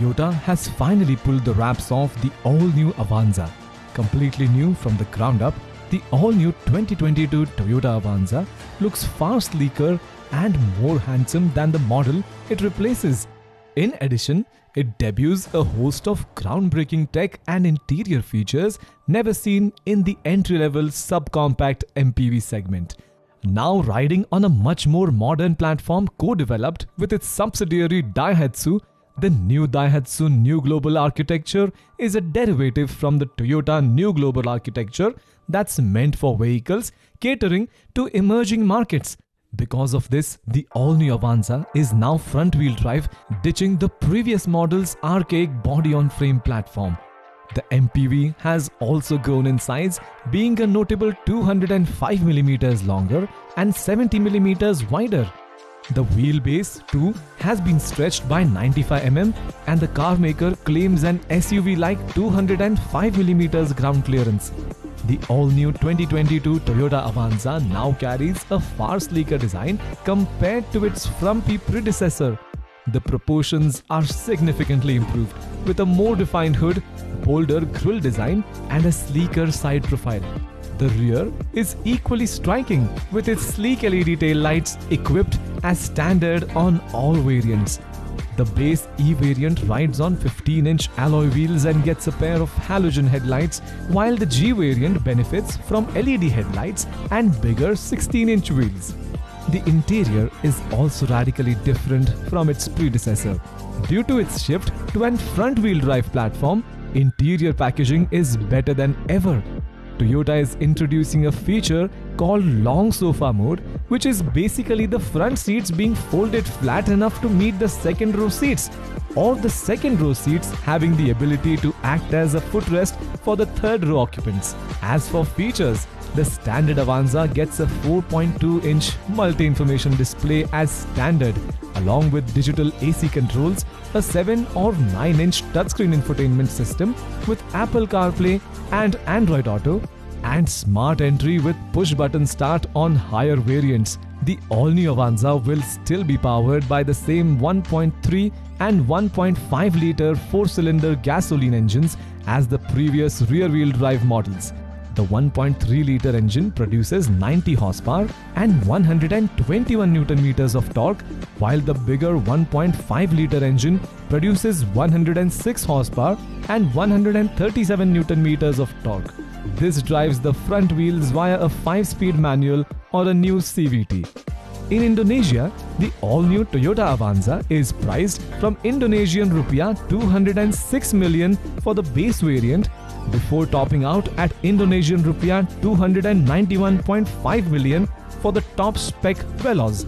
Toyota has finally pulled the wraps off the all-new Avanza. Completely new from the ground up, the all-new 2022 Toyota Avanza looks far sleeker and more handsome than the model it replaces. In addition, it debuts a host of groundbreaking tech and interior features never seen in the entry-level subcompact MPV segment. Now riding on a much more modern platform co-developed with its subsidiary Daihatsu, the new Daihatsu New Global Architecture is a derivative from the Toyota New Global Architecture that's meant for vehicles catering to emerging markets. Because of this, the all-new Avanza is now front-wheel drive, ditching the previous model's archaic body-on-frame platform. The MPV has also grown in size, being a notable 205mm longer and 70mm wider. The wheelbase too has been stretched by 95mm and the carmaker claims an SUV-like 205mm ground clearance. The all-new 2022 Toyota Avanza now carries a far sleeker design compared to its frumpy predecessor. The proportions are significantly improved with a more defined hood, bolder grille design and a sleeker side profile. The rear is equally striking with its sleek LED taillights equipped as standard on all variants. The base E variant rides on 15-inch alloy wheels and gets a pair of halogen headlights, while the G variant benefits from LED headlights and bigger 16-inch wheels. The interior is also radically different from its predecessor. Due to its shift to an front-wheel drive platform, interior packaging is better than ever. Toyota is introducing a feature called long sofa mode, which is basically the front seats being folded flat enough to meet the second row seats, or the second row seats having the ability to act as a footrest for the third row occupants. As for features, the standard Avanza gets a 4.2-inch multi-information display as standard, along with digital AC controls, a 7 or 9-inch touchscreen infotainment system with Apple CarPlay and Android Auto, and smart entry with push-button start on higher variants. The all-new Avanza will still be powered by the same 1.3 and 1.5-litre 4-cylinder gasoline engines as the previous rear-wheel drive models. The 1.3-litre engine produces 90 horsepower and 121 Nm of torque, while the bigger 1.5-litre engine produces 106 horsepower and 137 Nm of torque. This drives the front wheels via a 5-speed manual or a new CVT. In Indonesia, the all-new Toyota Avanza is priced from Indonesian rupiah 206 million for the base variant, before topping out at Indonesian rupiah 291.5 million for the top spec Veloz.